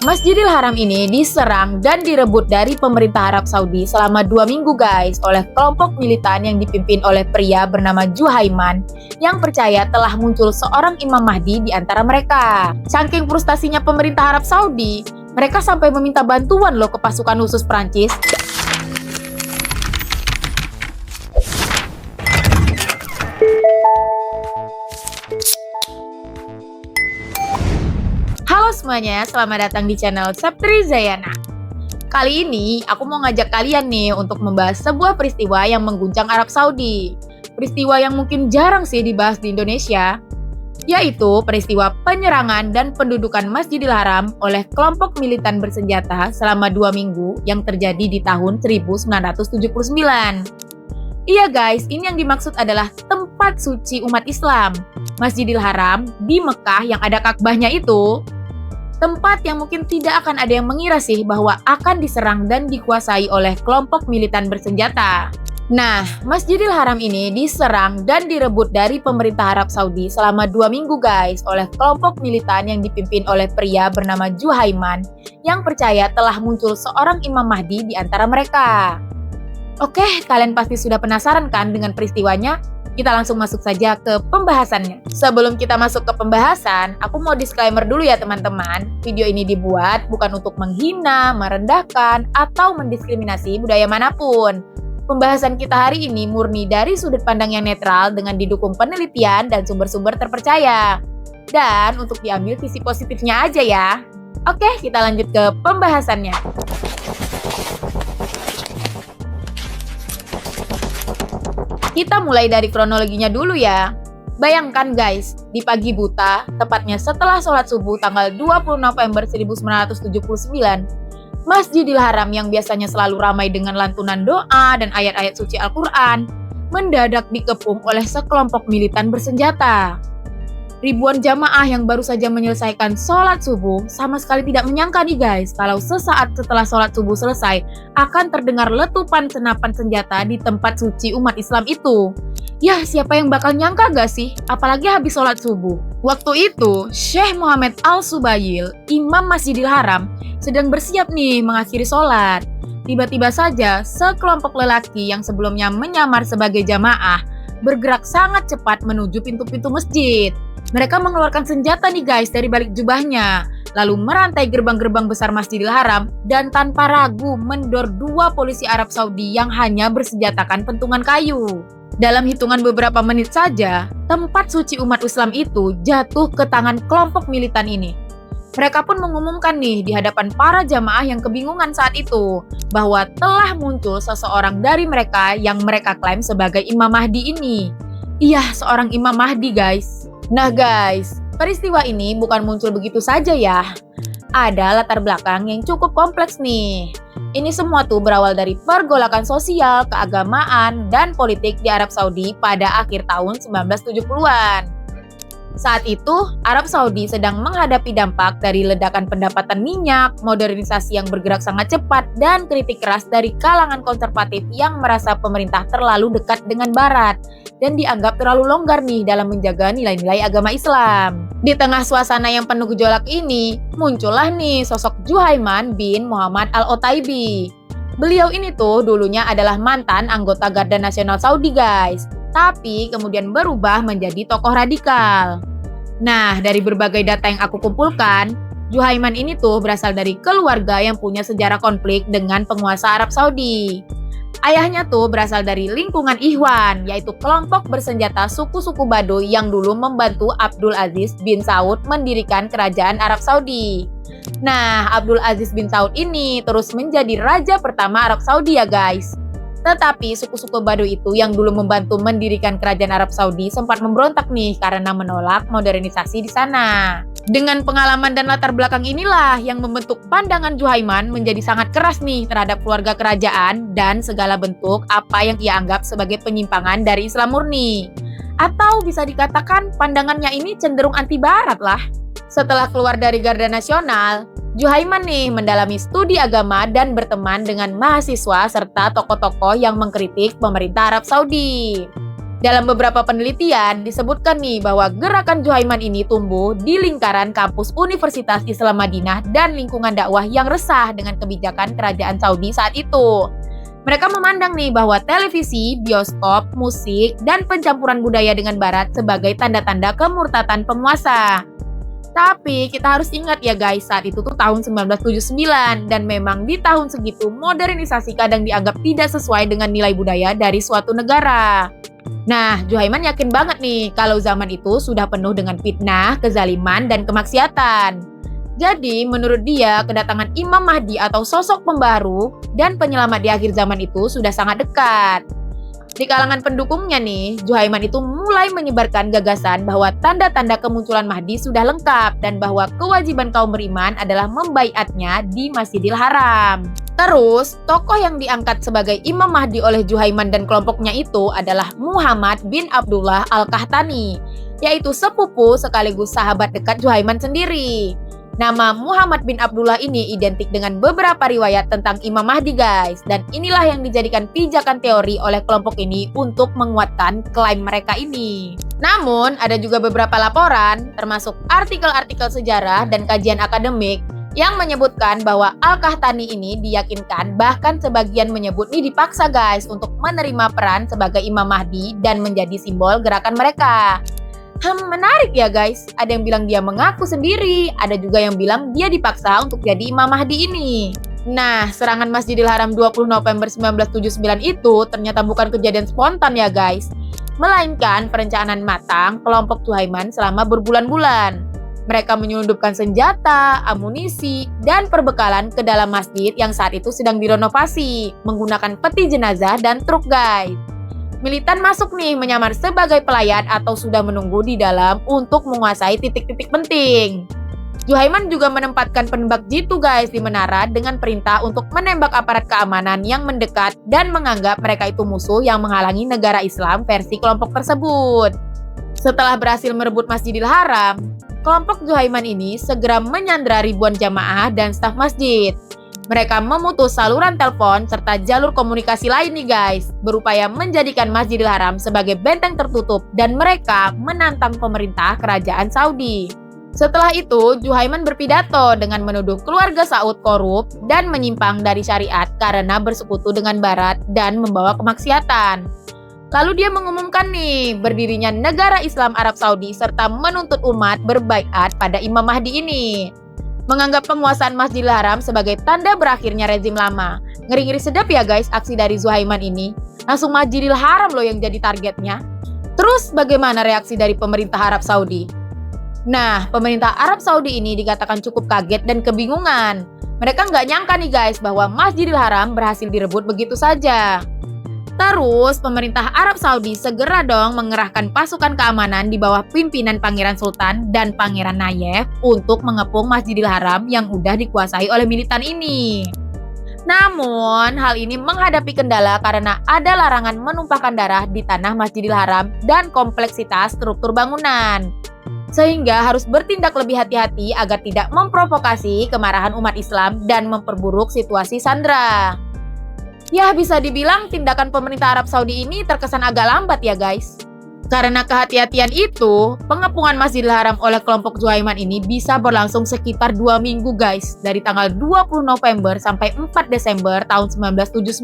Masjidil Haram ini diserang dan direbut dari pemerintah Arab Saudi selama 2 minggu guys oleh kelompok militan yang dipimpin oleh pria bernama Juhaiman yang percaya telah muncul seorang Imam Mahdi di antara mereka. Saking frustasinya pemerintah Arab Saudi, mereka sampai meminta bantuan loh ke pasukan khusus Prancis. Halo semuanya, selamat datang di channel Saptri Zayana. Kali ini aku mau ngajak kalian nih untuk membahas sebuah peristiwa yang mengguncang Arab Saudi. Peristiwa yang mungkin jarang sih dibahas di Indonesia, yaitu peristiwa penyerangan dan pendudukan Masjidil Haram oleh kelompok militan bersenjata selama 2 minggu yang terjadi di tahun 1979. Iya guys, ini yang dimaksud adalah tempat suci umat Islam. Masjidil Haram di Mekah yang ada Ka'bahnya itu, tempat yang mungkin tidak akan ada yang mengira sih bahwa akan diserang dan dikuasai oleh kelompok militan bersenjata. Nah, Masjidil Haram ini diserang dan direbut dari pemerintah Arab Saudi selama 2 minggu guys oleh kelompok militan yang dipimpin oleh pria bernama Juhaiman yang percaya telah muncul seorang Imam Mahdi di antara mereka. Oke, kalian pasti sudah penasaran kan dengan peristiwanya? Kita langsung masuk saja ke pembahasannya. Sebelum kita masuk ke pembahasan, aku mau disclaimer dulu ya teman-teman. Video ini dibuat bukan untuk menghina, merendahkan, atau mendiskriminasi budaya manapun. Pembahasan kita hari ini murni dari sudut pandang yang netral dengan didukung penelitian dan sumber-sumber terpercaya. Dan untuk diambil sisi positifnya aja ya. Oke, kita lanjut ke pembahasannya. Kita mulai dari kronologinya dulu ya. Bayangkan guys, di pagi buta, tepatnya setelah sholat subuh tanggal 20 November 1979, Masjidil Haram yang biasanya selalu ramai dengan lantunan doa dan ayat-ayat suci Al-Quran, mendadak dikepung oleh sekelompok militan bersenjata. Ribuan jamaah yang baru saja menyelesaikan sholat subuh sama sekali tidak menyangka nih guys kalau sesaat setelah sholat subuh selesai akan terdengar letupan senapan senjata di tempat suci umat Islam itu. Yah, siapa yang bakal nyangka gak sih? Apalagi habis sholat subuh. Waktu itu, Syekh Muhammad Al-Subayil, Imam Masjidil Haram, sedang bersiap nih mengakhiri sholat. Tiba-tiba saja, sekelompok lelaki yang sebelumnya menyamar sebagai jamaah bergerak sangat cepat menuju pintu-pintu masjid. Mereka mengeluarkan senjata nih guys dari balik jubahnya, lalu merantai gerbang-gerbang besar Masjidil Haram dan tanpa ragu mendor 2 polisi Arab Saudi yang hanya bersenjatakan pentungan kayu. Dalam hitungan beberapa menit saja, tempat suci umat Islam itu jatuh ke tangan kelompok militan ini. Mereka pun mengumumkan nih di hadapan para jamaah yang kebingungan saat itu bahwa telah muncul seseorang dari mereka yang mereka klaim sebagai Imam Mahdi ini. Iya, seorang Imam Mahdi guys. Nah guys, peristiwa ini bukan muncul begitu saja ya. Ada latar belakang yang cukup kompleks nih. Ini semua tuh berawal dari pergolakan sosial, keagamaan, dan politik di Arab Saudi pada akhir tahun 1970-an. Saat itu, Arab Saudi sedang menghadapi dampak dari ledakan pendapatan minyak, modernisasi yang bergerak sangat cepat, dan kritik keras dari kalangan konservatif yang merasa pemerintah terlalu dekat dengan Barat dan dianggap terlalu longgar nih dalam menjaga nilai-nilai agama Islam. Di tengah suasana yang penuh gejolak ini, muncullah nih sosok Juhaiman bin Muhammad Al-Otaibi. Beliau ini tuh dulunya adalah mantan anggota Garda Nasional Saudi guys, tapi kemudian berubah menjadi tokoh radikal. Nah, dari berbagai data yang aku kumpulkan, Juhaiman ini tuh berasal dari keluarga yang punya sejarah konflik dengan penguasa Arab Saudi. Ayahnya tuh berasal dari lingkungan Ikhwan, yaitu kelompok bersenjata suku-suku Baduy yang dulu membantu Abdul Aziz bin Saud mendirikan kerajaan Arab Saudi. Nah, Abdul Aziz bin Saud ini terus menjadi raja pertama Arab Saudi ya guys. Tetapi suku-suku Baduy itu yang dulu membantu mendirikan kerajaan Arab Saudi sempat memberontak nih karena menolak modernisasi di sana. Dengan pengalaman dan latar belakang inilah yang membentuk pandangan Juhaiman menjadi sangat keras nih terhadap keluarga kerajaan dan segala bentuk apa yang ia anggap sebagai penyimpangan dari Islam murni. Atau bisa dikatakan pandangannya ini cenderung anti Barat lah. Setelah keluar dari Garda Nasional, Juhaiman nih mendalami studi agama dan berteman dengan mahasiswa serta tokoh-tokoh yang mengkritik pemerintah Arab Saudi. Dalam beberapa penelitian disebutkan nih bahwa gerakan Juhaiman ini tumbuh di lingkaran kampus Universitas Islam Madinah dan lingkungan dakwah yang resah dengan kebijakan kerajaan Saudi saat itu. Mereka memandang nih bahwa televisi, bioskop, musik, dan pencampuran budaya dengan barat sebagai tanda-tanda kemurtatan penguasa. Tapi kita harus ingat ya guys, saat itu tuh tahun 1979 dan memang di tahun segitu modernisasi kadang dianggap tidak sesuai dengan nilai budaya dari suatu negara. Nah, Juhaiman yakin banget nih kalau zaman itu sudah penuh dengan fitnah, kezaliman, dan kemaksiatan. Jadi, menurut dia, kedatangan Imam Mahdi atau sosok pembaru dan penyelamat di akhir zaman itu sudah sangat dekat. Di kalangan pendukungnya nih, Juhaiman itu mulai menyebarkan gagasan bahwa tanda-tanda kemunculan Mahdi sudah lengkap dan bahwa kewajiban kaum beriman adalah membaiatnya di Masjidil Haram. Terus, tokoh yang diangkat sebagai Imam Mahdi oleh Juhaiman dan kelompoknya itu adalah Muhammad bin Abdullah Al-Qahtani, yaitu sepupu sekaligus sahabat dekat Juhaiman sendiri. Nama Muhammad bin Abdullah ini identik dengan beberapa riwayat tentang Imam Mahdi guys. Dan inilah yang dijadikan pijakan teori oleh kelompok ini untuk menguatkan klaim mereka ini. Namun, ada juga beberapa laporan, termasuk artikel-artikel sejarah dan kajian akademik, yang menyebutkan bahwa Al-Qahtani ini diyakinkan, bahkan sebagian menyebut ini dipaksa guys untuk menerima peran sebagai Imam Mahdi dan menjadi simbol gerakan mereka. Menarik ya guys, ada yang bilang dia mengaku sendiri, ada juga yang bilang dia dipaksa untuk jadi Imam Mahdi ini. Nah, serangan Masjidil Haram 20 November 1979 itu ternyata bukan kejadian spontan ya guys, melainkan perencanaan matang kelompok Juhaiman selama berbulan-bulan. Mereka menyelundupkan senjata, amunisi, dan perbekalan ke dalam masjid yang saat itu sedang direnovasi, menggunakan peti jenazah dan truk guys. Militan masuk nih menyamar sebagai pelayan atau sudah menunggu di dalam untuk menguasai titik-titik penting. Juhaiman juga menempatkan penembak jitu guys di menara dengan perintah untuk menembak aparat keamanan yang mendekat dan menganggap mereka itu musuh yang menghalangi negara Islam versi kelompok tersebut. Setelah berhasil merebut Masjidil Haram, kelompok Juhaiman ini segera menyandra ribuan jamaah dan staf masjid. Mereka memutus saluran telepon serta jalur komunikasi lain nih guys, berupaya menjadikan Masjidil Haram sebagai benteng tertutup dan mereka menantang pemerintah kerajaan Saudi. Setelah itu, Juhaiman berpidato dengan menuduh keluarga Saud korup dan menyimpang dari syariat karena bersekutu dengan barat dan membawa kemaksiatan. Lalu dia mengumumkan nih, berdirinya negara Islam Arab Saudi serta menuntut umat berbaiat pada Imam Mahdi ini. Menganggap penguasaan Masjidil Haram sebagai tanda berakhirnya rezim lama. Ngeri-ngeri sedap ya guys aksi dari Juhaiman ini. Langsung Masjidil Haram loh yang jadi targetnya. Terus bagaimana reaksi dari pemerintah Arab Saudi? Nah, pemerintah Arab Saudi ini dikatakan cukup kaget dan kebingungan. Mereka nggak nyangka nih guys bahwa Masjidil Haram berhasil direbut begitu saja. Terus, pemerintah Arab Saudi segera dong mengerahkan pasukan keamanan di bawah pimpinan Pangeran Sultan dan Pangeran Nayef untuk mengepung Masjidil Haram yang udah dikuasai oleh militan ini. Namun, hal ini menghadapi kendala karena ada larangan menumpahkan darah di tanah Masjidil Haram dan kompleksitas struktur bangunan. Sehingga harus bertindak lebih hati-hati agar tidak memprovokasi kemarahan umat Islam dan memperburuk situasi sandera. Ya, bisa dibilang tindakan pemerintah Arab Saudi ini terkesan agak lambat ya guys. Karena kehati-hatian itu, pengepungan Masjidil Haram oleh kelompok Juhaiman ini bisa berlangsung sekitar 2 minggu guys, dari tanggal 20 November sampai 4 Desember tahun 1979.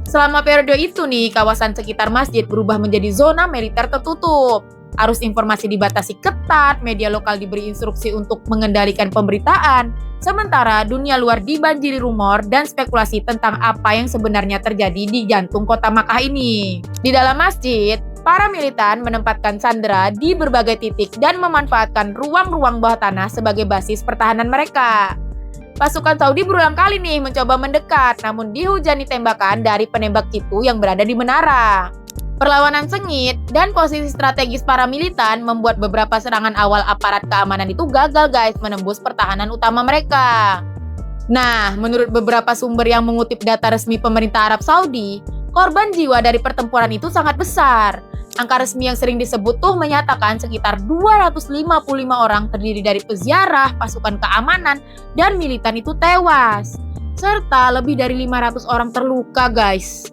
Selama periode itu nih, kawasan sekitar masjid berubah menjadi zona militer tertutup. Arus informasi dibatasi ketat, media lokal diberi instruksi untuk mengendalikan pemberitaan, sementara dunia luar dibanjiri rumor dan spekulasi tentang apa yang sebenarnya terjadi di jantung kota Makkah ini. Di dalam masjid, para militan menempatkan sandera di berbagai titik dan memanfaatkan ruang-ruang bawah tanah sebagai basis pertahanan mereka. Pasukan Saudi berulang kali nih mencoba mendekat, namun dihujani tembakan dari penembak jitu yang berada di menara. Perlawanan sengit dan posisi strategis para militan membuat beberapa serangan awal aparat keamanan itu gagal guys menembus pertahanan utama mereka. Nah, menurut beberapa sumber yang mengutip data resmi pemerintah Arab Saudi, korban jiwa dari pertempuran itu sangat besar. Angka resmi yang sering disebut tuh menyatakan sekitar 255 orang terdiri dari peziarah, pasukan keamanan, dan militan itu tewas. Serta lebih dari 500 orang terluka guys.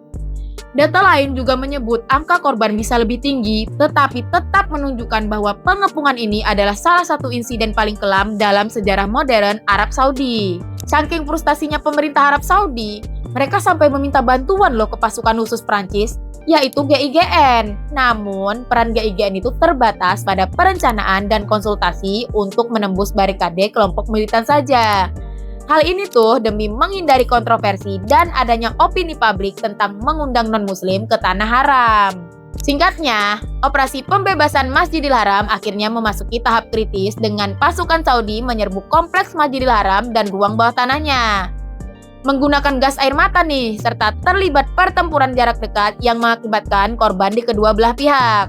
Data lain juga menyebut angka korban bisa lebih tinggi, tetapi tetap menunjukkan bahwa pengepungan ini adalah salah satu insiden paling kelam dalam sejarah modern Arab Saudi. Saking frustasinya pemerintah Arab Saudi, mereka sampai meminta bantuan loh ke pasukan khusus Prancis, yaitu GIGN. Namun, peran GIGN itu terbatas pada perencanaan dan konsultasi untuk menembus barikade kelompok militan saja. Hal ini tuh demi menghindari kontroversi dan adanya opini publik tentang mengundang non-muslim ke tanah haram. Singkatnya, operasi pembebasan Masjidil Haram akhirnya memasuki tahap kritis dengan pasukan Saudi menyerbu kompleks Masjidil Haram dan ruang bawah tanahnya. Menggunakan gas air mata nih, serta terlibat pertempuran jarak dekat yang mengakibatkan korban di kedua belah pihak.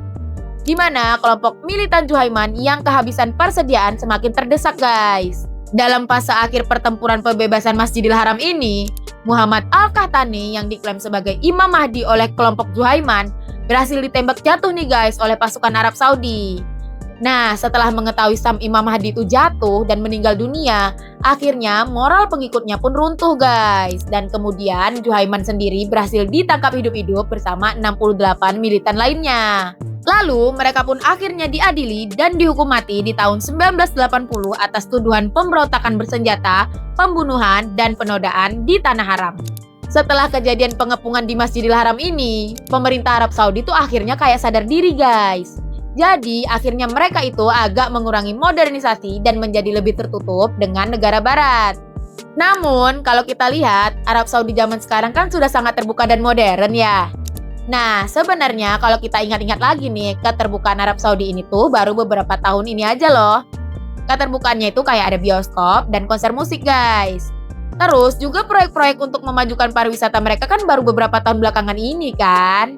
Di mana kelompok militan Juhaiman yang kehabisan persediaan semakin terdesak guys. Dalam fase akhir pertempuran pembebasan Masjidil Haram ini, Muhammad Al-Qahtani yang diklaim sebagai Imam Mahdi oleh kelompok Juhaiman berhasil ditembak jatuh nih guys oleh pasukan Arab Saudi. Nah, setelah mengetahui sang Imam Mahdi itu jatuh dan meninggal dunia, akhirnya moral pengikutnya pun runtuh guys. Dan kemudian Juhaiman sendiri berhasil ditangkap hidup-hidup bersama 68 militan lainnya. Lalu, mereka pun akhirnya diadili dan dihukum mati di tahun 1980 atas tuduhan pemberontakan bersenjata, pembunuhan, dan penodaan di Tanah Haram. Setelah kejadian pengepungan di Masjidil Haram ini, pemerintah Arab Saudi tuh akhirnya kayak sadar diri guys. Jadi, akhirnya mereka itu agak mengurangi modernisasi dan menjadi lebih tertutup dengan negara barat. Namun, kalau kita lihat, Arab Saudi zaman sekarang kan sudah sangat terbuka dan modern ya. Nah, sebenarnya kalau kita ingat-ingat lagi nih, keterbukaan Arab Saudi ini tuh baru beberapa tahun ini aja loh. Keterbukaannya itu kayak ada bioskop dan konser musik guys. Terus juga proyek-proyek untuk memajukan pariwisata mereka kan baru beberapa tahun belakangan ini kan.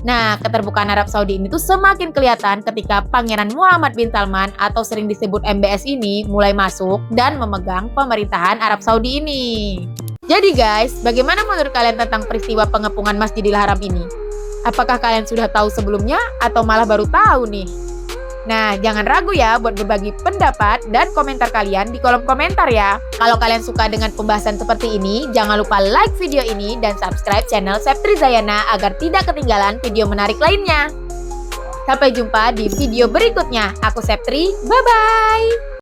Nah, keterbukaan Arab Saudi ini tuh semakin kelihatan ketika Pangeran Muhammad bin Salman atau sering disebut MBS ini mulai masuk dan memegang pemerintahan Arab Saudi ini. Jadi guys, bagaimana menurut kalian tentang peristiwa pengepungan Masjidil Haram ini? Apakah kalian sudah tahu sebelumnya atau malah baru tahu nih? Nah, jangan ragu ya buat berbagi pendapat dan komentar kalian di kolom komentar ya. Kalau kalian suka dengan pembahasan seperti ini, jangan lupa like video ini dan subscribe channel Septri Zayana agar tidak ketinggalan video menarik lainnya. Sampai jumpa di video berikutnya. Aku Septri, bye-bye!